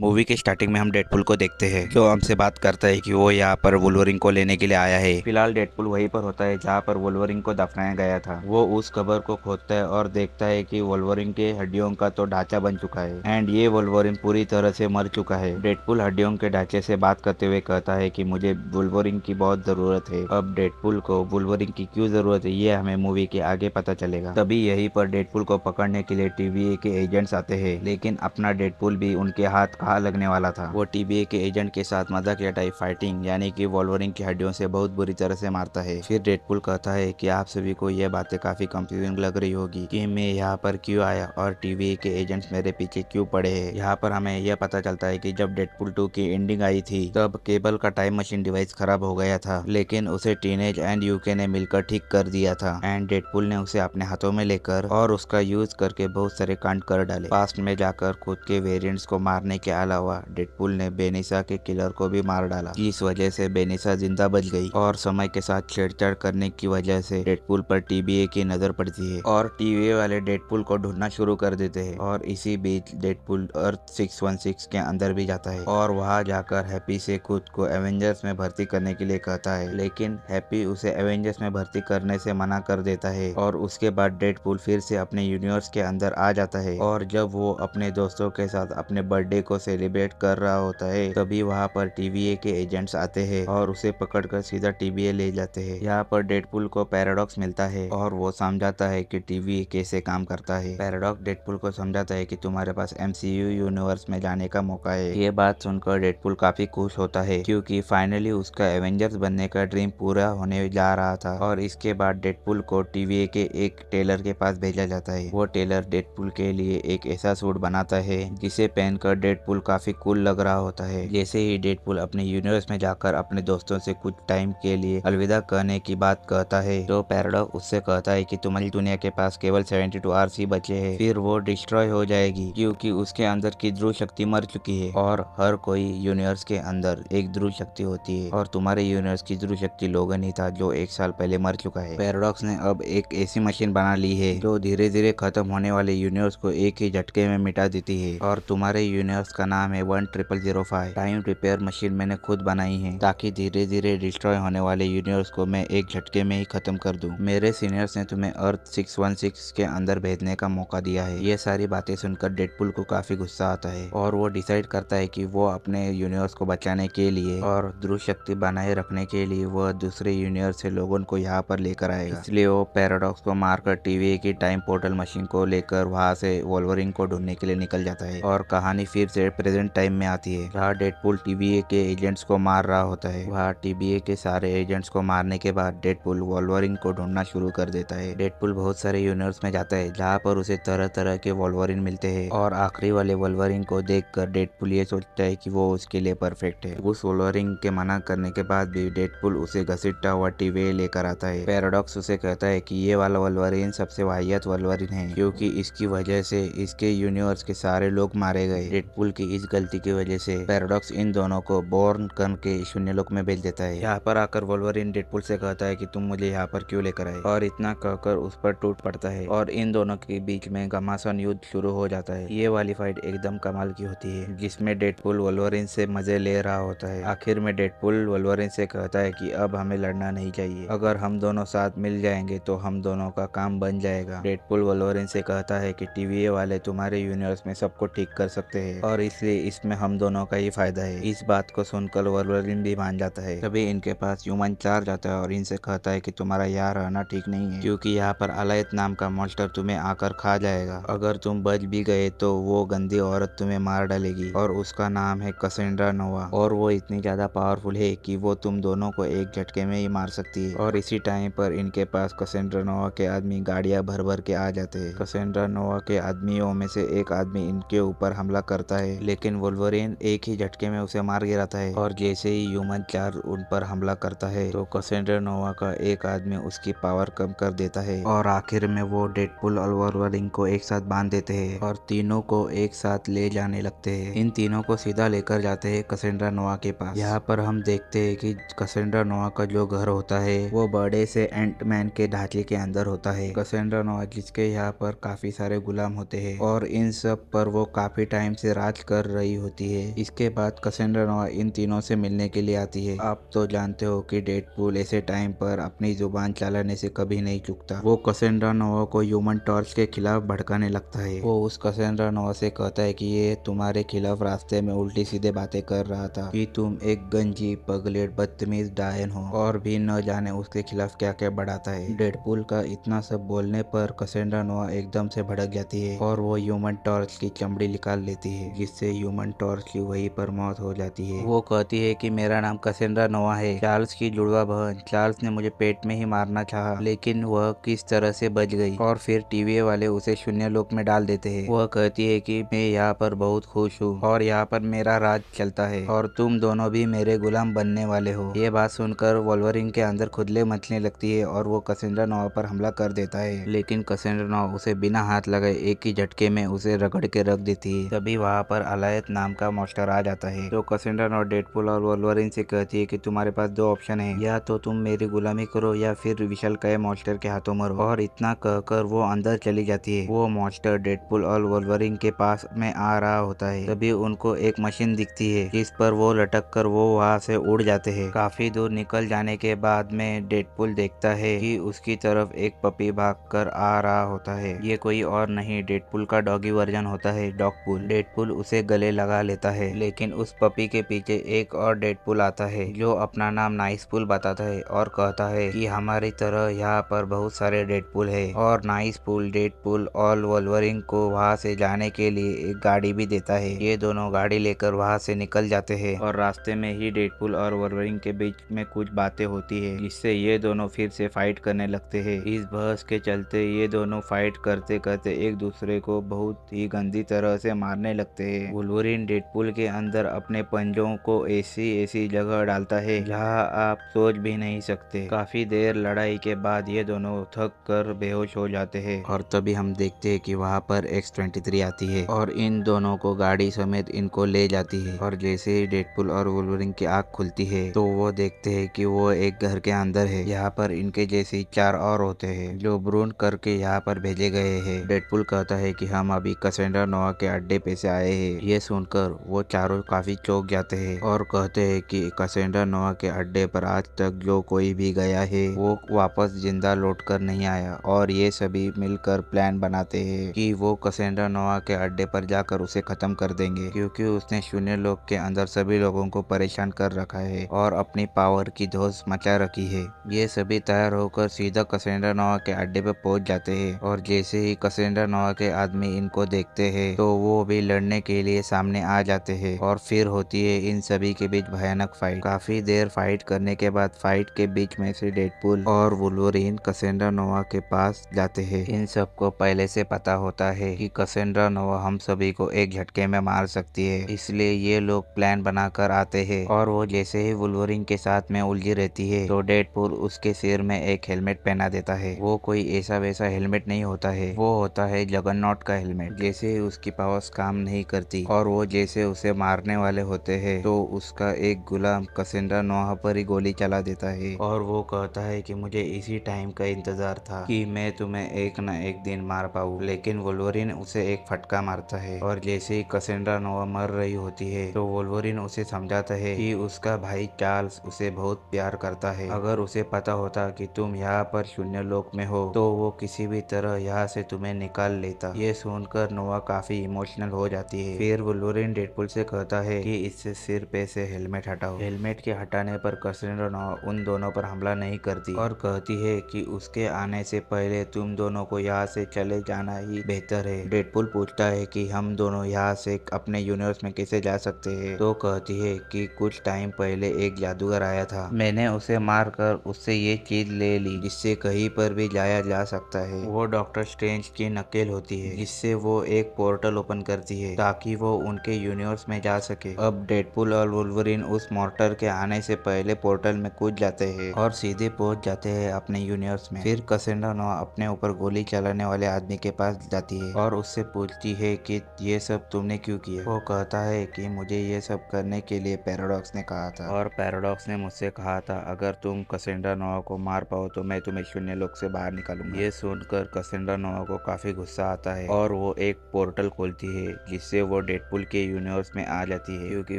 Movie के starting में हम डेडपुल को देखते हैं जो हमसे बात करता है कि वो यहाँ पर वुल्वरिन को लेने के लिए आया है। फिलहाल डेडपुल वहीं पर होता है जहाँ पर वुल्वरिन को दफनाया गया था। वो उस कब्र को खोदता है और देखता है कि वुल्वरिन के हड्डियों का तो ढांचा बन चुका है एंड ये वुल्वरिन पूरी तरह से मर चुका है। डेडपुल हड्डियों के ढांचे से बात करते हुए कहता है कि मुझे वुल्वरिन की बहुत जरूरत है। अब डेडपुल को वुल्वरिन की क्यों जरूरत है ये हमें मूवी के आगे पता चलेगा। तभी यहीं पर डेडपुल को पकड़ने के लिए टीवीए के एजेंट्स आते हैं, लेकिन अपना डेडपुल भी उनके हाथ कहाँ लगने वाला था। वो टीबीए के एजेंट के साथ मजाकिया टाइप फाइटिंग यानी कि वोल्वरिन की हड्डियों से बहुत बुरी तरह से मारता है। फिर डेडपुल कहता है कि आप सभी को यह बातें काफी कंफ्यूजिंग लग रही होगी कि मैं यहाँ पर क्यों आया और टीवीए के एजेंट्स मेरे पीछे क्यों पड़े हैं। यहाँ पर हमें यह पता चलता है कि जब डेडपुल 2 की एंडिंग आई थी तब केबल का टाइम मशीन डिवाइस खराब हो गया था, लेकिन उसे टीनेज एंड यूके ने मिलकर ठीक कर दिया था एंड डेडपुल ने उसे अपने हाथों में लेकर और उसका यूज करके बहुत सारे कांड कर डाले। पास्ट में जाकर खुद के वेरिएंट्स को मारने के अलावा डेडपुल ने बेनिसा के किलर को भी मार डाला, जिस वजह से बेनिसा जिंदा बच गई और समय के साथ छेड़छाड़ करने की वजह से डेडपुल पर टीबीए की नजर पड़ती है और टीबीए वाले डेडपुल को ढूंढना शुरू कर देते हैं। और इसी बीच डेडपुल अर्थ 616 के अंदर भी जाता है और वहां जाकर हैप्पी से खुद को एवेंजर्स में भर्ती करने के लिए कहता है, लेकिन हैप्पी उसे एवेंजर्स में भर्ती करने से मना कर देता है। और उसके बाद डेडपुल फिर से अपने यूनिवर्स के अंदर आ जाता है और जब वो अपने दोस्तों के साथ अपने बर्थडे को सेलिब्रेट कर रहा होता है तभी वहाँ पर टीवीए के एजेंट्स आते हैं और उसे पकड़कर सीधा टीवीए ले जाते हैं। यहाँ पर डेडपुल को पैराडॉक्स मिलता है और वो समझाता है कि टीवीए कैसे काम करता है। पैराडॉक्स डेडपुल को समझाता है कि तुम्हारे पास एमसीयू यूनिवर्स में जाने का मौका है। ये बात सुनकर डेडपुल काफी खुश होता है क्योंकि फाइनली उसका एवेंजर्स बनने का ड्रीम पूरा होने जा रहा था। और इसके बाद डेडपुल को टीवीए के एक टेलर के पास भेजा जाता है। वो टेलर डेडपुल के लिए एक ऐसा सूट बनाता है जिसे पहनकर डेडपुल काफी कूल लग रहा होता है। जैसे ही डेडपुल अपने यूनिवर्स में जाकर अपने दोस्तों से कुछ टाइम के लिए अलविदा कहने की बात कहता है तो पैराडॉक्स उससे कहता है कि तुम्हारी दुनिया के पास केवल 72 आवर्स ही बचे हैं, फिर वो डिस्ट्रॉय हो जाएगी क्योंकि उसके अंदर की ध्रुव शक्ति मर चुकी है। और हर कोई यूनिवर्स के अंदर एक ध्रुव शक्ति होती है और तुम्हारे यूनिवर्स की ध्रुव शक्ति लोगन ही था जो 1 साल पहले मर चुका है। पैराडॉक्स ने अब एक ऐसी मशीन बना ली है जो धीरे धीरे खत्म होने वाले यूनिवर्स को एक ही झटके में मिटा देती है और तुम्हारे यूनिवर्स का नाम है 10005। टाइम रिपेयर मशीन मैंने खुद बनाई है ताकि धीरे धीरे डिस्ट्रॉय होने वाले यूनिवर्स को मैं एक झटके में ही खत्म कर दूं। मेरे सीनियर्स ने तुम्हें अर्थ 616 के अंदर भेजने का मौका दिया है। ये सारी बातें सुनकर डेडपुल को काफी गुस्सा आता है और वो डिसाइड करता है कि वो अपने यूनिवर्स को बचाने के लिए और ध्रुव शक्ति बनाए रखने के लिए वह दूसरे यूनिवर्स से लोगों को यहाँ पर लेकर आएगा। इसलिए वो पैराडॉक्स को मारकर टीवीए की टाइम पोर्टल मशीन को लेकर वहाँ से वोल्वरिन को ढूंढने के लिए निकल जाता है और कहानी फिर से प्रेजेंट टाइम में आती है जहाँ डेडपुल टीवीए के एजेंट्स को मार रहा होता है। वहाँ टीवीए के सारे एजेंट्स को मारने के बाद डेडपुल वोल्वरिन को ढूंढना शुरू कर देता है। डेडपुल बहुत सारे यूनिवर्स में जाता है जहाँ पर उसे तरह तरह के वोल्वरिन मिलते हैं और आखिरी वाले वोल्वरिन को देखकर डेडपुल ये सोचता है कि वो उसके लिए परफेक्ट है। उस वोल्वरिन के मना करने के बाद भी डेडपुल उसे घसीटता हुआ टीवीए लेकर आता है। पैराडॉक्स उसे कहता है कि ये वाला वोल्वरिन सबसे वाहियात वोल्वरिन है क्योंकि इसकी वजह से इसके यूनिवर्स के सारे लोग मारे गए। डेडपुल की इस गलती की वजह से पैराडॉक्स इन दोनों को बॉर्न करके शून्य लोक में भेज देता है। यहाँ पर आकर वोल्वरिन डेडपुल से कहता है कि तुम मुझे यहाँ पर क्यों लेकर आए और इतना कहकर उस पर टूट पड़ता है और इन दोनों के बीच में घमासान युद्ध शुरू हो जाता है। ये वाली फाइट एकदम कमाल की होती है जिसमें डेडपुल वोल्वरिन से मजे ले रहा होता है। आखिर में डेडपुल वोल्वरिन से कहता है कि अब हमें लड़ना नहीं चाहिए, अगर हम दोनों साथ मिल जाएंगे तो हम दोनों का काम बन जाएगा। डेडपुल वोल्वरिन से कहता है कि टीवीए वाले तुम्हारे यूनिवर्स में सबको ठीक कर सकते हैं और इसलिए इसमें हम दोनों का ही फायदा है। इस बात को सुनकर वोल्वरिन भी मान जाता है। तभी इनके पास ह्यूमन चार्ज आता है और इनसे कहता है कि तुम्हारा यहाँ रहना ठीक नहीं है क्योंकि यहाँ पर अलायत नाम का मॉन्स्टर तुम्हें आकर खा जाएगा। अगर तुम बच भी गए तो वो गंदी औरत तुम्हें मार डालेगी और उसका नाम है कसेंड्रा नोवा और वो इतनी ज्यादा पावरफुल है कि वो तुम दोनों को एक झटके में ही मार सकती है। और इसी टाइम पर इनके पास कसेंड्रा नोवा के आदमी गाड़ियां भर भर के आ जाते हैं। कसेंड्रा नोवा के आदमियों में से एक आदमी इनके ऊपर हमला करता है लेकिन वोल्वरिन एक ही झटके में उसे मार गिराता है और जैसे ही ह्यूमन चार्ज उन पर हमला करता है तो कसेंड्रा नोवा का एक आदमी उसकी पावर कम कर देता है और आखिर में वो डेडपुल और वोल्वरिन को एक साथ बांध देते हैं और तीनों को एक साथ ले जाने लगते हैं। इन तीनों को सीधा लेकर जाते हैं कसेंड्रा नोवा के पास। यहाँ पर हम देखते हैं कि कसेंड्रा नोवा का जो घर होता है वो बड़े से एंटमैन के ढांचे के अंदर होता है। कसेंड्रा नोवा जिसके यहाँ पर काफी सारे गुलाम होते हैं और इन सब पर वो काफी टाइम से राज कर रही होती है। इसके बाद कैसेंड्रा नोवा इन तीनों से मिलने के लिए आती है। आप तो जानते हो कि डेडपूल ऐसे टाइम पर अपनी जुबान चलाने से कभी नहीं चूकता। वो कैसेंड्रा नोवा को ह्यूमन टॉर्च के खिलाफ भड़काने लगता है। वो उस कैसेंड्रा नोवा से कहता है कि ये तुम्हारे खिलाफ रास्ते में उल्टी सीधे बातें कर रहा था, कि तुम एक गंजी पगलेट बदतमीज डायन हो, और भी न जाने उसके खिलाफ क्या क्या बढ़ाता है। डेडपूल का इतना सब बोलने पर कैसेंड्रा नोवा एकदम से भड़क जाती है और वो ह्यूमन टॉर्च की चमड़ी निकाल लेती है, जिससे ह्यूमन टॉर्च की वहीं पर मौत हो जाती है। वो कहती है कि मेरा नाम कैसेंड्रा नोवा है। चार्ल्स की जुड़वा बहन चार्ल्स ने मुझे पेट में ही मारना चाहा, लेकिन वह किस तरह से बच गई, और फिर टीवी वाले उसे शून्य लोक में डाल देते हैं। वह कहती है कि मैं यहाँ पर बहुत खुश हूँ और यहाँ पर मेरा राज चलता है और तुम दोनों भी मेरे गुलाम बनने वाले हो। ये बात सुनकर वोल्वरिन के अंदर खुजली मचने लगती है और वो कैसेंड्रा नोवा पर हमला कर देता है, लेकिन कैसेंड्रा नोवा उसे बिना हाथ लगाए एक ही झटके में उसे रगड़ के रख देती है। तभी वहाँ पर अलायत नाम का मॉन्स्टर आ जाता है, जो कैसेंड्रा नोवा, डेडपूल और वोल्वरिन से कहती है कि तुम्हारे पास दो ऑप्शन है, या तो तुम मेरी गुलामी करो या फिर विशालकाय मॉन्स्टर के हाथों मरो। और इतना कहकर वो अंदर चली जाती है। वो मॉन्स्टर डेडपूल और वोल्वरिन के पास में आ रहा होता है, तभी उनको एक मशीन दिखती है जिस पर वो लटक कर वो वहाँ से उड़ जाते हैं। काफी दूर निकल जाने के बाद में डेडपूल देखता है कि उसकी तरफ एक पपी भागकर आ रहा होता है। ये कोई और नहीं, डेडपूल का डॉगी वर्जन होता है, डॉगपूल। डेडपूल उसे गले लगा लेता है, लेकिन उस पपी के पीछे एक और डेडपूल आता है जो अपना नाम नाइसपूल बताता है और कहता है कि हमारी तरह यहाँ पर बहुत सारे डेडपूल है, और नाइसपूल डेडपूल और वोल्वरिन को वहाँ से जाने के लिए एक गाड़ी भी देता है। ये दोनों गाड़ी लेकर वहाँ से निकल जाते हैं और रास्ते में ही डेडपूल और वोल्वरिन के बीच में कुछ बातें होती है, जिससे ये दोनों फिर से फाइट करने लगते हैं। इस बहस के चलते ये दोनों फाइट करते करते एक दूसरे को बहुत ही गंदी तरह से मारने लगते हैं। वोल्वरिन डेडपूल के अंदर अपने पंजों को ऐसी जगह डालता है जहाँ आप सोच भी नहीं सकते। काफी देर लड़ाई के बाद ये दोनों थक कर बेहोश हो जाते हैं, और तभी हम देखते हैं कि वहाँ पर X-23 आती है और इन दोनों को गाड़ी समेत इनको ले जाती है। और जैसे ही डेडपूल और वोल्वरिन की आँख खुलती है तो वो देखते हैं कि वो एक घर के अंदर है। यहाँ पर इनके जैसे 4 और होते हैं जो भ्रूण करके यहाँ पर भेजे गए हैं। डेडपूल कहता है कि हम अभी कैसेंड्रा नोवा के अड्डे पे से आए हैं। ये सुनकर वो चारों काफी चौंक जाते हैं और कहते हैं कि कैसेंड्रा नोवा के अड्डे पर आज तक जो कोई भी गया है वो वापस जिंदा लौट कर नहीं आया, और ये सभी मिलकर प्लान बनाते हैं कि वो कैसेंड्रा नोवा के अड्डे पर जाकर उसे खत्म कर देंगे, क्योंकि उसने शून्य लोक के अंदर सभी लोगों को परेशान कर रखा है और अपनी पावर की धौंस मचा रखी है। ये सभी तैयार होकर सीधा कैसेंड्रा नोवा के अड्डे पर पहुंच जाते हैं, और जैसे ही कैसेंड्रा नोवा के आदमी इनको देखते हैं तो वो भी लड़ने के लिए सामने आ जाते हैं, और फिर होती है इन सभी के बीच भयानक फाइट। काफी देर फाइट करने के बाद फाइट के बीच में से डेडपूल और वोल्वरिन कैसेंड्रा नोवा के पास जाते हैं। इन सबको पहले से पता होता है कि कैसेंड्रा नोवा हम सभी को एक झटके में मार सकती है, इसलिए ये लोग प्लान बनाकर आते हैं। और वो जैसे ही वोल्वरिन के साथ में उलझी रहती है तो डेडपूल उसके सिर में एक हेलमेट पहना देता है। वो कोई ऐसा वैसा हेलमेट नहीं होता है, वो होता है जगरनॉट का हेलमेट। जैसे ही उसकी पावर्स काम नहीं करती और वो जैसे उसे मारने वाले होते हैं तो उसका एक गुलाम कैसेंड्रा नोवा पर ही गोली चला देता है, और वो कहता है कि मुझे इसी टाइम का इंतजार था कि मैं तुम्हें एक न एक दिन मार पाऊँ। लेकिन वोल्वरिन उसे एक फटका मारता है, और जैसे ही कैसेंड्रा नोवा मर रही होती है तो वोल्वरिन उसे समझाता है कि उसका भाई चार्ल्स उसे बहुत प्यार करता है। अगर उसे पता होता कि तुम यहाँ पर शून्य लोक में हो तो वो किसी भी तरह यहाँ से तुम्हें निकाल लेता। ये सुनकर नोवा काफी इमोशनल हो जाती है। फिर वोल्वरिन डेडपूल से कहता है कि इससे सिर पे से हेलमेट हटाओ। हेलमेट के हटाने पर कैसेंड्रा नोवा उन दोनों पर हमला नहीं करती और कहती है कि उसके आने से पहले तुम दोनों को यहाँ से चले जाना ही बेहतर है। डेडपूल पूछता है कि हम दोनों यहाँ से अपने यूनिवर्स में कैसे जा सकते हैं, तो कहती है कि कुछ टाइम पहले एक जादूगर आया था, मैंने उसे मार कर उससे ये चीज ले ली जिससे कहीं पर भी जाया जा सकता है। वो डॉक्टर स्ट्रेंज की नकेल होती है, जिससे वो एक पोर्टल ओपन करती है ताकि वो उनके यूनिवर्स में जा सके। अब डेडपूल और वोल्वरिन उस मॉर्टर के आने से पहले पोर्टल में कूद जाते हैं और सीधे पहुंच जाते हैं अपने यूनिवर्स में। फिर कैसेंड्रा नोवा अपने ऊपर गोली चलाने वाले आदमी के पास जाती है और उससे पूछती है कि ये सब तुमने क्यों किया। वो कहता है कि मुझे ये सब करने के लिए पैराडॉक्स ने कहा था, और पैराडॉक्स ने मुझसे कहा था अगर तुम कैसेंड्रा नोवा को मार पाओ तो मैं तुम्हें शून्य लोक से बाहर निकालूंगा। ये सुनकर कैसेंड्रा नोवा को काफी गुस्सा आता है और वो एक पोर्टल खोलती है जिससे वो डेडपुल के यूनिवर्स में आ जाती है, क्योंकि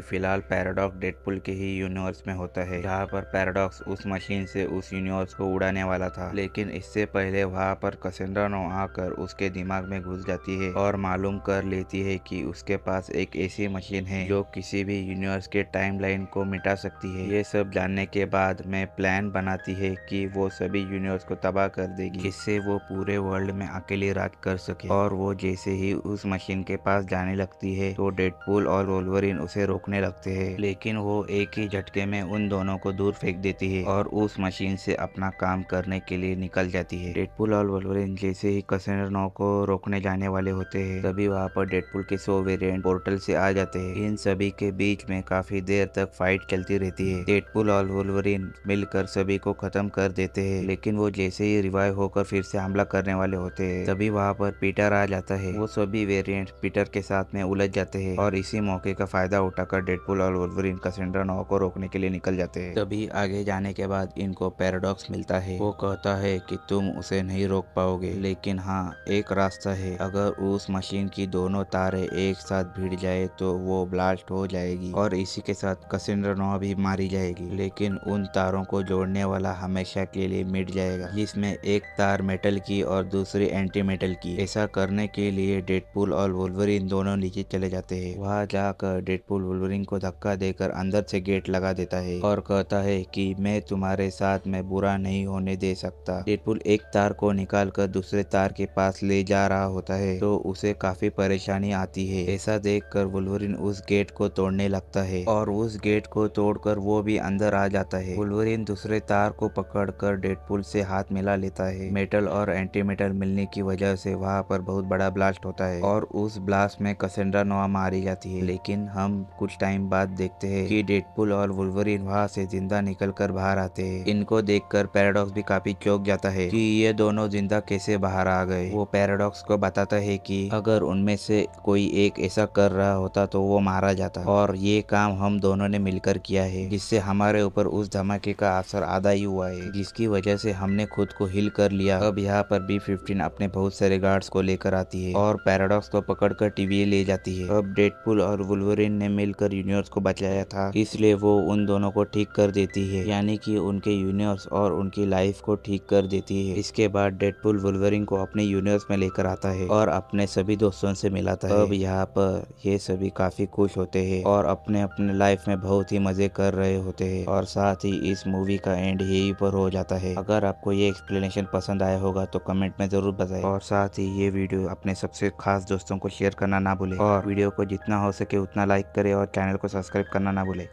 फिलहाल पैराडॉक्स डेडपुल के ही यूनिवर्स में होता है, जहाँ पर पैराडॉक्स उस मशीन से उस यूनिवर्स को उड़ाने वाला था। लेकिन इससे पहले वहाँ पर कैसेंड्रा नो आकर उसके दिमाग में घुस जाती है और मालूम कर लेती है कि उसके पास एक ऐसी मशीन है जो किसी भी यूनिवर्स के टाइमलाइन को मिटा सकती है। ये सब जानने के बाद मैं प्लान बनाती है कि वो सभी यूनिवर्स को तबाह कर देगी, जिससे वो पूरे वर्ल्ड में अकेले राज कर सके। और वो जैसे ही उस मशीन के पास जाने लगती है तो डेडपुल और वोल्वरिन उसे रोकने लगते हैं, लेकिन वो एक ही झटके में उन दोनों को दूर फेंक देती है और उस मशीन से अपना काम करने के लिए निकल जाती है। डेडपुल और वोल्वरिन जैसे ही कैसेंड्रा नो को रोकने जाने वाले होते हैं, तभी वहाँ पर डेडपुल के 100 वेरिएंट पोर्टल से आ जाते हैं। इन सभी के बीच में काफी देर तक फाइट चलती रहती है। डेडपुल और वोल्वरिन मिलकर सभी को खत्म कर देते हैं, लेकिन वो जैसे ही रिवाइव होकर फिर से हमला करने वाले होते हैं, तभी वहाँ पर पीटर आ जाता है। वो सभी वेरिएंट पीटर के साथ में उलझ जाते हैं और इसी मौके का फायदा उठाकर डेडपुल और वोल्वरिन कैसेंड्रा नो को रोकने के लिए निकल जाते हैं। तभी आगे जाने के बाद इनको पैराडॉक्स मिलता है। वो कहता है कि तुम उसे नहीं रोक पाओगे, लेकिन हाँ, एक रास्ता है। अगर उस मशीन की दोनों तारें एक साथ भिड़ जाए तो वो ब्लास्ट हो जाएगी और इसी के साथ कैसेंड्रा नो भी मारी जाएगी, लेकिन उन तारों को जोड़ने वाला हमेशा के लिए मिट जाएगा, जिसमें एक तार मेटल की और दूसरी एंटी मेटल की। ऐसा करने के लिए डेडपुल और वोल्वरिन दोनों नीचे चले जाते हैं। वहाँ जाकर डेडपुल वोल्वरिन को धक्का देकर अंदर से गेट लगा देता है और कहता है कि मैं तुम्हारे साथ में बुरा नहीं होने दे सकता। डेडपुल एक तार को निकाल कर दूसरे तार के पास ले जा रहा होता है तो उसे काफी परेशानी आती है। ऐसा देखकर वोल्वरिन उस गेट को तोड़ने लगता है और उस गेट को तोड़कर वो भी अंदर आ जाता है। वोल्वरिन दूसरे तार को पकड़कर डेडपुल से हाथ मिला लेता है। मेटल और एंटी मेटल मिलने की वजह से वहाँ पर बहुत बड़ा ब्लास्ट होता है और उस ब्लास्ट में कैसेंड्रा नो मारी जाती है। लेकिन हम कुछ टाइम बाद देखते हैं कि डेडपुल और वोल्वरिन वहाँ से जिंदा निकलकर बाहर आते हैं। इनको देखकर पैराडॉक्स भी काफी चौंक जाता है कि ये दोनों जिंदा कैसे बाहर आ गए। वो पैराडॉक्स को बताता है कि अगर उनमें से कोई एक ऐसा कर रहा होता तो वो मारा जाता, और ये काम हम दोनों ने मिलकर किया है, जिससे हमारे ऊपर उस धमाके का असर आधा ही हुआ है, जिसकी वजह से हमने खुद को हिल कर लिया। अब यहाँ पर B-15 अपने बहुत सारे गार्ड्स को लेकर आती है और पैराडॉक्स को पकड़कर टीवी ले जाती है। अब डेडपुल और वोल्वरिन ने मिलकर यूनिवर्स को बचाया था, इसलिए वो उन दोनों को ठीक कर देती है, यानी कि उनके यूनिवर्स और उनकी लाइफ को ठीक कर देती है। इसके बाद डेडपुल वोल्वरिन को अपने यूनिवर्स में लेकर आता है और अपने सभी दोस्तों से मिलाता है। अब यहाँ पर ये सभी काफी खुश होते हैं और अपने अपने लाइफ में बहुत ही मजे कर रहे होते हैं, और साथ ही इस मूवी का एंड यहीं पर हो जाता है। अगर आपको ये एक्सप्लेनेशन पसंद आया होगा तो कमेंट में जरूर बताएं, और साथ ही ये वीडियो अपने सबसे खास दोस्तों को शेयर करना ना भूले, और वीडियो को जितना हो सके उतना लाइक करें और चैनल को सब्सक्राइब करना ना भूले।